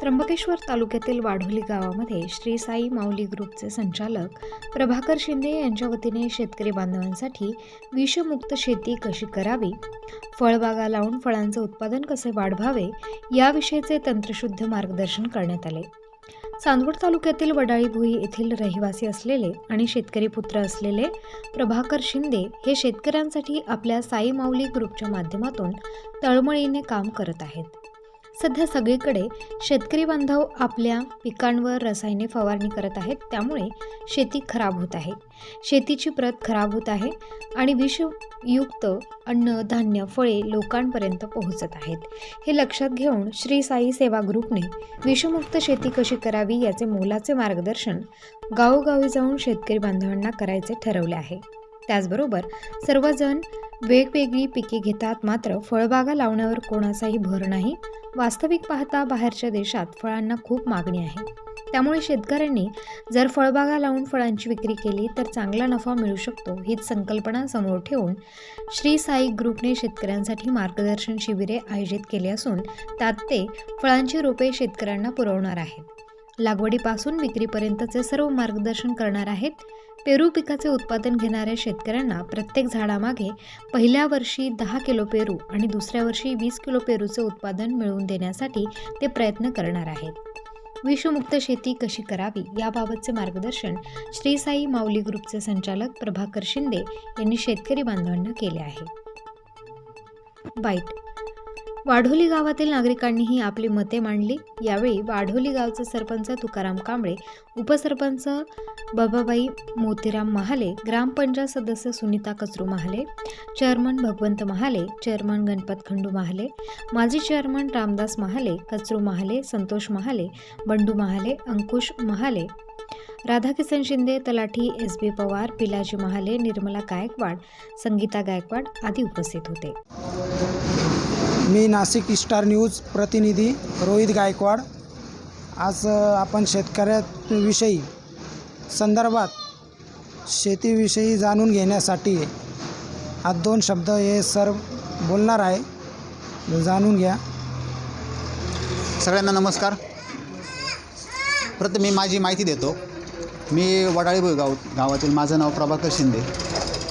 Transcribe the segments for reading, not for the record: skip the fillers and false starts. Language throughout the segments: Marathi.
त्र्यंबकेश्वर तालुक्यातील वाढोली गावामध्ये श्री साई माऊली ग्रुपचे संचालक प्रभाकर शिंदे यांच्या वतीने शेतकरी बांधवांसाठी विषमुक्त शेती कशी करावी, फळबागा लावून फळांचे उत्पादन कसे वाढवावे याविषयीचे तंत्रशुद्ध मार्गदर्शन करण्यात आले। चांदवड तालुक्यातील वडाळी भुई येथील रहिवासी असलेले आणि शेतकरी पुत्र असलेले प्रभाकर शिंदे हे शेतकऱ्यांसाठी आपल्या साई माऊली ग्रुपच्या माध्यमातून तळमळीने काम करत आहेत। सध्या सगळीकडे शेतकरी बांधव आपल्या पिकांवर रसायने फवारणी करत आहेत, त्यामुळे शेती खराब होत आहे, शेतीची प्रत खराब होत आहे आणि विषयुक्त अन्न धान्य फळे लोकांपर्यंत पोहोचत आहेत। हे लक्षात घेऊन श्री साई सेवा ग्रुपने विषमुक्त शेती कशी करावी याचे मोलाचे मार्गदर्शन गावोगावी जाऊन शेतकरी बांधवांना करायचे ठरवले आहे। त्याचबरोबर सर्वजण वेगवेगळी पिके घेतात, मात्र फळबागा लावण्यावर कोणाचाही भर नाही। वास्तविक पाहता बाहेरच्या देशात फळांना खूप मागणी आहे, त्यामुळे शेतकऱ्यांनी जर फळबागा लावून फळांची विक्री केली तर चांगला नफा मिळू शकतो। हीच संकल्पना समोर ठेवून श्री साई ग्रुपने शेतकऱ्यांसाठी मार्गदर्शन शिबिरे आयोजित केली असून त्यात ते फळांची रोपे शेतकऱ्यांना पुरवणार आहेत। लागवडीपासून विक्रीपर्यंतचे सर्व मार्गदर्शन करणार आहेत। पेरू पिकाचे उत्पादन घेणाऱ्या शेतकऱ्यांना प्रत्येक झाडामागे पहिल्या वर्षी 10 किलो पेरू आणि दुसऱ्या वर्षी 20 किलो पेरूचे उत्पादन मिळवून देण्यासाठी ते प्रयत्न करणार आहेत। विषमुक्त शेती कशी करावी याबाबतचे मार्गदर्शन श्री साई माऊली ग्रुपचे संचालक प्रभाकर शिंदे यांनी शेतकरी बांधवांना केले आहे। बाईट वाढोली गावातील नागरिकांनीही आपली मते मांडली। यावेळी वाढोली गावचे सरपंच तुकाराम कांबळे, उपसरपंच बाबाबाई मोतीराम महाले, ग्रामपंचायत सदस्य सुनीता कचरू महाले, चेअरमन भगवंत महाले, चेअरमन गणपत खंडू महाले, माजी चेअरमन रामदास महाले, कचरू महाले, संतोष महाले, बंडू महाले, अंकुश महाले, राधाकिसन शिंदे, तलाठी SB पवार, पिलाजी महाले, निर्मला गायकवाड, संगीता गायकवाड आदी उपस्थित होते। मी नाशिक स्टार न्यूज प्रतिनिधी रोहित गायकवाड। आज आपण शेतकऱ्याविषयी संदर्भात शेतीविषयी जाणून घेण्यासाठी आज 2 शब्द हे सर बोलणार आहे, जाणून घ्या। सगळ्यांना नमस्कार। प्रथम मी माझी माहिती देतो। मी वडाळी भुई गावातील, माझं नाव प्रभाकर शिंदे।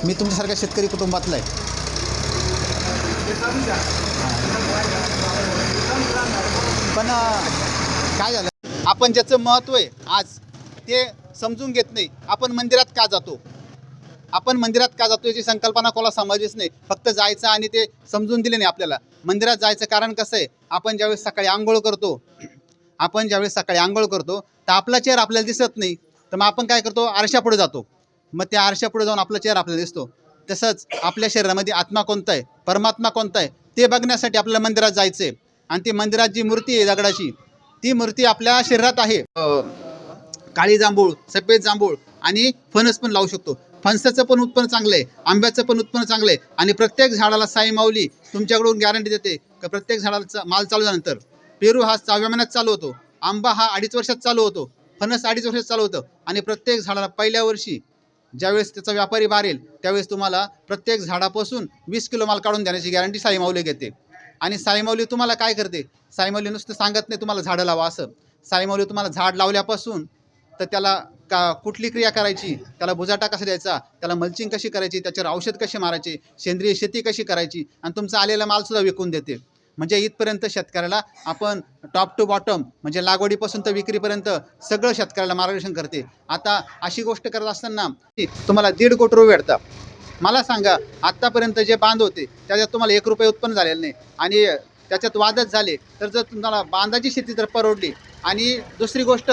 मी तुमच्यासारख्या शेतकरी कुटुंबातला आहे। पण काय झालं, आपण ज्याचं महत्त्व आहे आज ते समजून घेत नाही। आपण मंदिरात का जातो, आपण मंदिरात का जातो याची संकल्पना कोणाला समजलीच नाही। फक्त जायचं आणि ते समजून दिले नाही आपल्याला। मंदिरात जायचं कारण कसं आहे, आपण ज्यावेळेस सकाळी आंघोळ करतो तर आपला चेहरा आपल्याला दिसत नाही, तर मग आपण काय करतो, आरशापुढे जातो। मग त्या आरशापुढे जाऊन आपला चेहरा आपल्याला दिसतो। तसंच आपल्या शरीरामध्ये आत्मा कोणता आहे, परमात्मा कोणता आहे ते बघण्यासाठी आपल्याला मंदिरात जायचं आहे। आणि ती मंदिरात जी मूर्ती आहे दगडाची, ती मूर्ती आपल्या शरीरात आहे। काळी जांभूळ, सफेद जांभूळ आणि फणस पण लावू शकतो। फणसाचं पण उत्पन्न चांगलं आहे, आंब्याचं पण उत्पन्न चांगलं आहे। आणि प्रत्येक झाडाला साई माऊली तुमच्याकडून गॅरंटी देते की प्रत्येक झाडाचा माल चालू झाल्यानंतर पेरू हा 6व्या महिन्यात चालू होतो, आंबा हा 2.5 वर्षात चालू होतो, फणस 2.5 वर्षात चालू होतं। आणि प्रत्येक झाडाला पहिल्या वर्षी ज्यावेळेस त्याचा व्यापारी बाहेर त्यावेळेस तुम्हाला प्रत्येक झाडापासून 20 किलो माल काढून देण्याची गॅरंटी साई माऊली घेते। आणि साई माऊली तुम्हाला काय करते, साई माऊली नुसतं सांगत नाही तुम्हाला झाडं लावा असं। साई माऊली तुम्हाला झाड लावल्यापासून तर त्याला कुठली क्रिया करायची, त्याला बुजाटा कसा द्यायचा, त्याला मल्चिंग कशी करायची, त्याच्यावर औषध कसे मारायचे, सेंद्रिय शेती कशी करायची, आणि तुमचा आलेला मालसुद्धा विकून देते। म्हणजे इथपर्यंत शेतकऱ्याला आपण टॉप टू बॉटम म्हणजे लागवडीपासून तर विक्रीपर्यंत सगळं शेतकऱ्याला मार्गदर्शन करते। आता अशी गोष्ट करत असताना तुम्हाला 1.5 कोटी रुपये भेटतात। मला सांगा, आत्तापर्यंत जे बांध होते त्याच्यात तुम्हाला 1 रुपये उत्पन्न झालेलं नाही, आणि त्याच्यात वादच झाले तर जर तुम्हाला बांधाची शेती जर परवडली। आणि दुसरी गोष्ट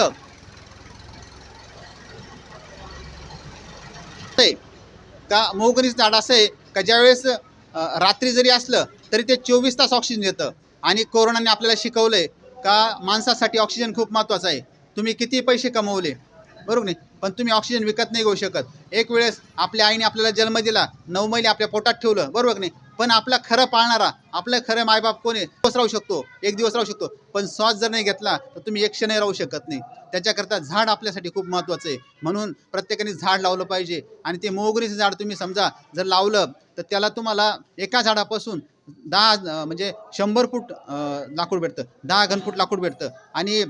का, मोहगनीचं झाड असं आहे का ज्यावेळेस रात्री जरी असलं तरी ते 24 तास ऑक्सिजन देतं। आणि कोरोनाने आपल्याला शिकवलंय का माणसासाठी ऑक्सिजन खूप महत्त्वाचा आहे। तुम्ही किती पैसे कमवले बरोबर नाही, पण तुम्ही ऑक्सिजन विकत नाही घेऊ शकत। एक वेळेस आपल्या आईने आपल्याला जन्म दिला, 9 महिने आपल्या पोटात ठेवलं बरोबर नाही, पण आपला खरं पाळणारा, आपलं खरं मायबाप कोण आहे, दिवस राहू शकतो, 1 दिवस राहू शकतो, पण श्वास जर नाही घेतला तर तुम्ही 1 क्षण राहू शकत नाही। त्याच्याकरता झाड आपल्यासाठी खूप महत्त्वाचं आहे। म्हणून प्रत्येकाने झाड लावलं पाहिजे। आणि ते मोहगरीचं झाड तुम्ही समजा जर लावलं तर त्याला तुम्हाला एका झाडापासून म्हणजे 100 फूट लाकूड भेटतं, 10 घनफूट लाकूड भेटतं आणि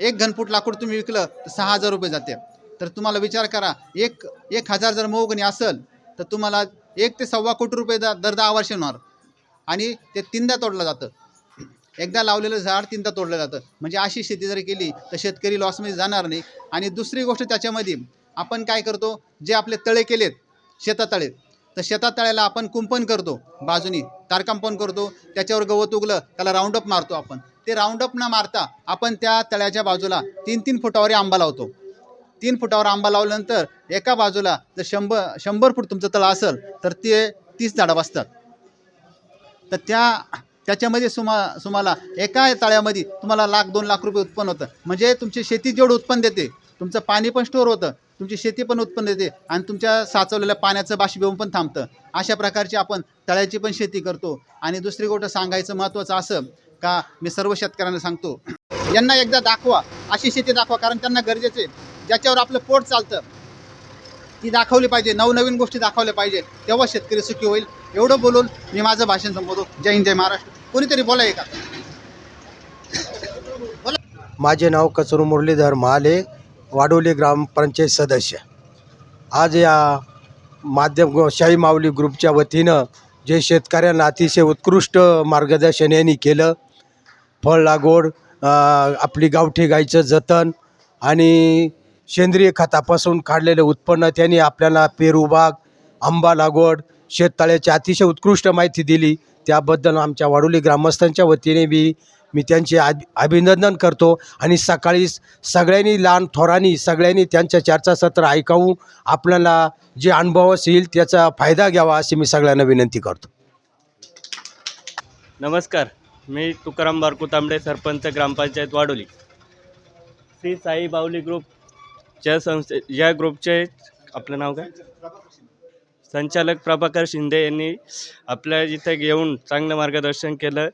एक घनफूट लाकूड तुम्ही विकलं तर 6,000 रुपये जाते. तर तुम्हाला विचार करा, 1,000 जर मोगणी असेल तर तुम्हाला 1 ते सव्वा कोटी रुपये दर 10 वर्ष होणार आणि ते 3दा तोडलं जातं. एकदा लावलेलं झाड 3दा तोडलं जातं. म्हणजे अशी शेती जर केली तर शेतकरी लॉसमध्ये जाणार नाही. आणि दुसरी गोष्ट त्याच्यामध्ये आपण काय करतो, जे आपले तळे केलेत शेतातळे, तर शेतातळ्याला आपण कुंपण करतो, बाजूनी तारकांपण करतो, त्याच्यावर गवत उगलं त्याला राऊंडअप मारतो आपण. ते राऊंडअप न मारता आपण त्या तळ्याच्या बाजूला 3-3 फुटावर आंबा लावतो. 3 फुटावर आंबा लावल्यानंतर एका बाजूला जर 100 फूट तुमचं तळं असेल तर ते 30 झाडं बसतात. तर त्याच्यामध्ये सुमाला एका तळ्यामध्ये तुम्हाला 1,00,000-2 लाख रुपये उत्पन्न होतं. म्हणजे तुमची शेती जेवढं उत्पन्न देते, तुमचं पाणी पण स्टोअर होतं, तुमची शेती पण उत्पन्न देते आणि तुमच्या साचवलेल्या पाण्याचं बाष्पीभवन पण थांबतं. अशा प्रकारची आपण तळ्याची पण शेती करतो. आणि दुसरी गोष्ट सांगायचं महत्त्वाचं असं का मी सर्व शेतकऱ्यांना सांगतो, यांना एकदा दाखवा, अशी शेती दाखवा, कारण त्यांना गरजेचे ज्याच्यावर आपलं पोट चालतं ती दाखवली पाहिजे, नवनवीन गोष्टी दाखवल्या पाहिजे, तेव्हा शेतकरी सुखी होईल. एवढं बोलून मी माझं भाषण संपवतो. जय हिंद, जय महाराष्ट्र. कोणीतरी बोलाय का? माझे नाव कचरू मुरलीधर महाले, वाडोली ग्रामपंचायत सदस्य. आज या शाही माऊली ग्रुपच्या वतीनं जे शेतकऱ्यांना अतिशय उत्कृष्ट मार्गदर्शन यांनी केलं, फळ लागवड, आपली गावठी गाईचं जतन आणि सेंद्रिय खतापासून काढलेलं उत्पन्न, त्यांनी आपल्याला पेरू बाग, आंबा लागवड, शेततळ्याची अतिशय उत्कृष्ट माहिती दिली. त्याबद्दल आमच्या वाडोली ग्रामस्थांच्या वतीने मी त्यांचे अभिनंदन करतो. आणि सकाळी सगळ्यांनी, लहान थोरांनी सगळ्यांनी त्यांच्या चर्चासत्र ऐकावून आपल्याला जे अनुभव येईल त्याचा फायदा घ्यावा अशी मी सगळ्यांना विनंती करतो. नमस्कार, मी तुकाराम बारकू तांबडे, सरपंच ग्रामपंचायत वाडोली. श्री साई माऊली ग्रुपच्या या ग्रुपचे आपलं नाव काय, संचालक प्रभाकर शिंदे यांनी आपल्या इथे घेऊन चांगलं मार्गदर्शन केलं,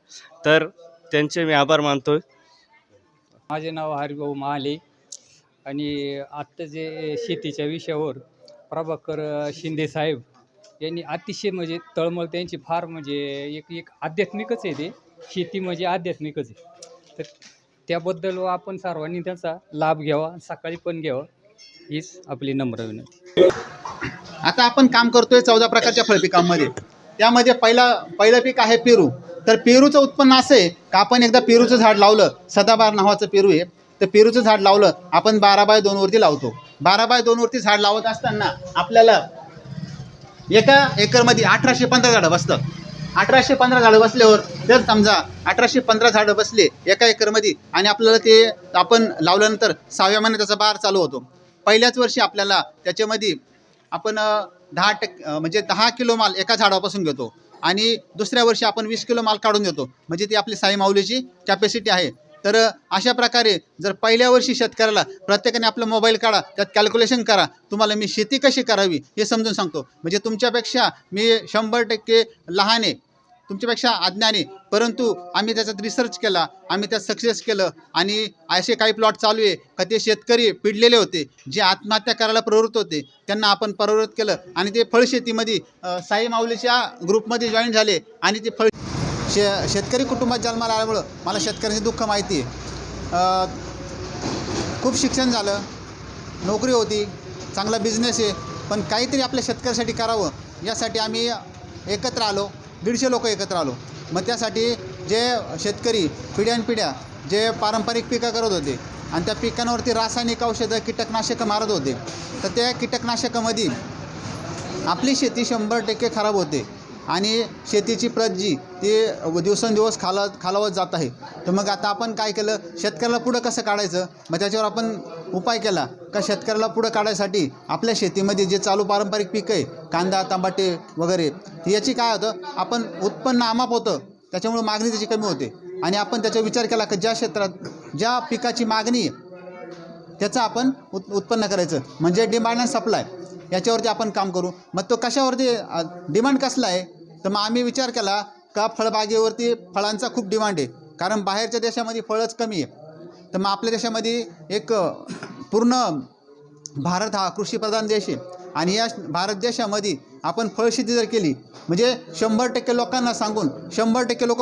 तर त्यांचे मी आभार मानतो. माझे नाव हरिभाऊ महाले आणि आत्ता जे शेतीच्या विषयावर प्रभाकर शिंदे साहेब यांनी अतिशय म्हणजे तळमळ त्यांची फार म्हणजे एक आध्यात्मिकच आहे. ते शेती म्हणजे आध्यात्मिकच आहे. तर त्याबद्दल आपण सर्वांनी त्याचा लाभ घ्यावा, सकाळी पण घ्यावा, हीच आपली नम्र विनंती. आता आपण काम करतोय 14 प्रकारच्या फळपिकांमध्ये. त्यामध्ये पहिलं पीक आहे पेरू. तर पेरूचं उत्पन्न असं आहे का आपण एकदा पेरूचं झाड लावलं, सदाबहार नावाचं पेरू आहे, तर पेरूचं झाड लावलं आपण 12x2 वरती लावतो. 12x2 वरती झाड लावत असताना आपल्याला एका एकरमध्ये 1815 झाडं बसतात. 1815 झाडं बसल्यावर जर समजा 1815 झाडं बसले एका एकरमध्ये आणि आपल्याला ते आपण लावल्यानंतर 6व्या महिन्यात त्याचा बहार चालू होतो. पहिल्याच वर्षी आपल्याला त्याच्यामध्ये आपण 10 किलो माल एका झाडापासून घेतो आणि दुसऱ्या वर्षी आपण 20 किलो माल काढून देतो. म्हणजे ती आपली साई माऊलीची कॅपॅसिटी आहे. तर अशा प्रकारे जर पहिल्या वर्षी शेतकऱ्याला प्रत्येकाने आपला मोबाईल काढा, त्यात कॅल्क्युलेशन करा, तुम्हाला मी शेती कशी करावी हे समजून सांगतो. म्हणजे तुमच्यापेक्षा मी 100% लहान आहे, तुमच्यापेक्षा अज्ञान आहे, परंतु आम्ही त्याच्यात रिसर्च केला, आम्ही त्यात सक्सेस केलं. आणि असे काही प्लॉट चालू आहे का ते शेतकरी पिडलेले होते, जे आत्महत्या करायला प्रवृत्त होते, त्यांना आपण प्रवृत्त केलं आणि ते फळशेतीमध्ये साई माऊलीच्या ग्रुपमध्ये जॉईन झाले. आणि ते शेतकरी कुटुंबात जन्माला आल्यामुळं मला शेतकऱ्याचे दुःख माहिती आहे. खूप शिक्षण झालं, नोकरी होती, चांगला बिझनेस आहे, पण काहीतरी आपल्या शेतकऱ्यासाठी करावं यासाठी आम्ही एकत्र आलो. 150 लोक एकत्र आलो. मग त्यासाठी जे शेतकरी पिढ्यानपिढ्या जे पारंपरिक पिकं करत होते आणि त्या पिकांवरती रासायनिक औषधं, कीटकनाशकं मारत होते, तर त्या कीटकनाशकामध्ये आपली शेती 100% खराब होते आणि शेतीची प्रत जी ती दिवसेंदिवस खालावत जात आहे. तर मग आता आपण काय केलं, शेतकऱ्याला पुढं कसं काढायचं, मग त्याच्यावर आपण उपाय केला का शेतकऱ्याला पुढं काढायसाठी आपल्या शेतीमध्ये जे चालू पारंपरिक पिकं आहे, कांदा, टमाटे वगैरे, याची काय होतं, आपण उत्पन्न अमाप होतं, त्याच्यामुळे मागणी त्याची कमी होते. आणि आपण त्याचा विचार केला की ज्या क्षेत्रात ज्या पिकाची मागणी आहे त्याचं आपण उत्पन्न करायचं, म्हणजे डिमांड अँड सप्लाय याच्यावरती आपण काम करू. मग तो कशावरती डिमांड कसला आहे, तर मग आम्ही विचार केला का फळबागेवरती फळांचा खूप डिमांड आहे, कारण बाहेरच्या देशामध्ये फळच कमी आहे. तर मग आपल्या देशामध्ये एक पूर्ण भारत हा कृषीप्रधान देश आहे आणि या भारत देशामध्ये आपण फळशेती जर केली म्हणजे 100% लोकांना सांगून 100% लोक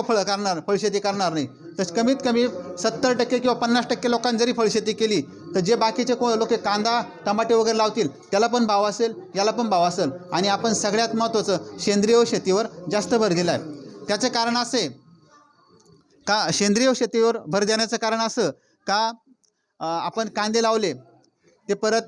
फळशेती करणार नाही, तर कमीत कमी 70% किंवा 50% लोकांनी जरी फळशेती केली तर जे बाकीचे लोक कांदा टमाटे वगैरे लावतील त्याला पण भाव असेल, याला पण भाव असेल. आणि आपण सगळ्यात महत्त्वाचं सेंद्रिय शेतीवर जास्त भर दिला आहे. त्याचं कारण असे का सेंद्रिय शेतीवर भर देण्याचं कारण असं का आपण कांदे लावले ते परत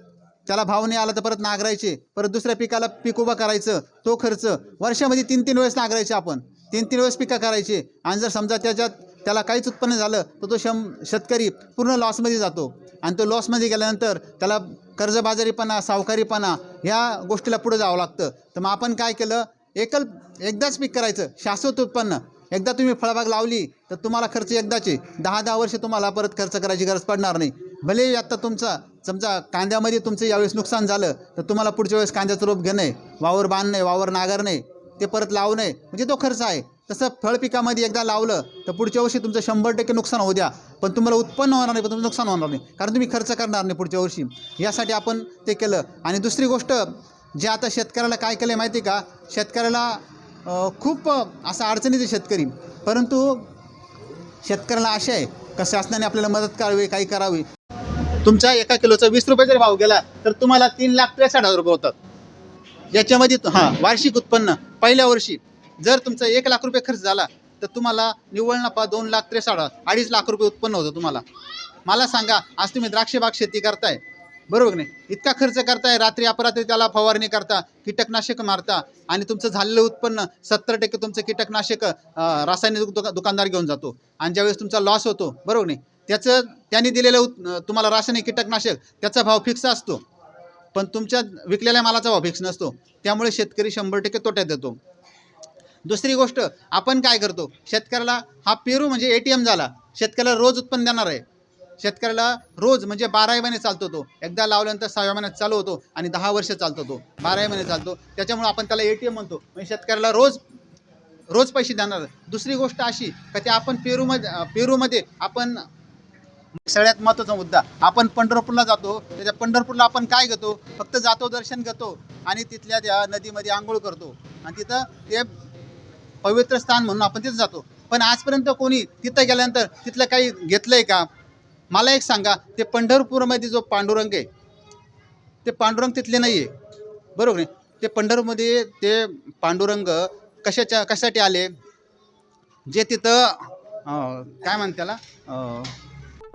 त्याला भाव नाही आला तर परत नांगरायचे, परत दुसऱ्या पिकाला पीक उभं करायचं, तो खर्च वर्षामध्ये 3-3 वेळेस नांगरायचे, आपण 3-3 वेळेस पिकं करायचे. आणि जर समजा त्याला काहीच उत्पन्न झालं तर तो शेतकरी पूर्ण लॉसमध्ये जातो. आणि तो लॉसमध्ये गेल्यानंतर त्याला कर्जबाजारीपणा, सावकारीपणा ह्या गोष्टीला पुढे जावं लागतं. तर मग आपण काय केलं, एकदाच पीक करायचं, शाश्वत उत्पन्न. एकदा तुम्ही फळबाग लावली तर तुम्हाला खर्च एकदाचे 10-10 वर्ष तुम्हाला परत खर्च करायची गरज पडणार नाही. भले आता तुमचा समजा कांद्यामध्ये तुमचं यावेळेस नुकसान झालं तर तुम्हाला पुढच्या वेळेस कांद्याचं रोप घेणं आहे, वावर बांधणं आहे, वावर नांगरणं आहे, ते परत लावणं आहे, म्हणजे तो खर्च आहे. तसं फळपिकामध्ये एकदा लावलं तर पुढच्या वर्षी तुमचं 100% नुकसान होऊ द्या, पण तुम्हाला उत्पन्न होणार नाही, पण तुमचं नुकसान होणार नाही, कारण तुम्ही खर्च करणार नाही पुढच्या वर्षी. यासाठी आपण ते केलं. आणि दुसरी गोष्ट जे आता शेतकऱ्याला काय केलं माहिती आहे का, शेतकऱ्याला खूप असा अडचणीचे शेतकरी, परंतु शेतकऱ्याला आशा आहे का शासनाने आपल्याला मदत करावी, काही करावी. तुमचा 1 किलोचा 20 रुपये जरी भाव गेला तर तुम्हाला 3,63,000 रुपये होतात. याच्यामध्ये वार्षिक उत्पन्न पहिल्या वर्षी जर तुमचा 1 लाख रुपये खर्च झाला तर तुम्हाला निव्वळ नफा 2,63,000 2.5 लाख रुपये उत्पन्न होतं तुम्हाला. मला सांगा, आज तुम्ही द्राक्ष बाग शेती करताय, बरोबर नाही, इतका खर्च करताय, रात्री अपरात्री त्याला फवारणी करता, कीटकनाशक मारता, आणि तुमचं झालेलं उत्पन्न 70% तुमचं कीटकनाशक रासायनिक दुकानदार घेऊन जातो. आणि ज्यावेळेस तुमचा लॉस होतो, बरोबर नाही, त्यांनी दिलेलं तुम्हाला रासायनिक कीटकनाशक त्याचा भाव फिक्स असतो, पण तुमच्या विकलेल्या मालाचा भाव फिक्स नसतो. त्यामुळे शेतकरी 100% तोट्यात येतो. दुसरी गोष्ट आपण काय करतो, शेतकऱ्याला हा पेरू म्हणजे ATM झाला. शेतकऱ्याला रोज उत्पन्न देणार आहे. शेतकऱ्याला रोज म्हणजे 12 महिने चालतो. तो एकदा लावल्यानंतर 6व्या महिन्यात चालू होतो आणि 10 वर्ष चालतो, तो 12 महिने चालतो. त्याच्यामुळे आपण त्याला ATM म्हणतो. म्हणजे शेतकऱ्याला रोज पैसे देणार. दुसरी गोष्ट अशी का ते आपण पेरूमध्ये आपण सगळ्यात महत्त्वाचा मुद्दा, आपण पंढरपूरला जातो, त्याच्या पंढरपूरला आपण काय घेतो, फक्त जातो, दर्शन घेतो आणि तिथल्या त्या नदीमध्ये आंघोळ करतो आणि तिथं ते पवित्र स्थान म्हणून आपण तिथं जातो. पण आजपर्यंत कोणी तिथं गेल्यानंतर तिथलं काही घेतलंय का? मला एक सांगा, ते पंढरपूरमध्ये जो पांडुरंग आहे ते पांडुरंग तिथले नाही आहे, बरोबर आहे. ते पंढरपूरमध्ये ते पांडुरंग कशासाठी आले, जे तिथं काय म्हणतात त्याला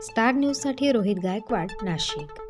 स्टार न्यूजसाठी रोहित गायकवाड, नाशिक.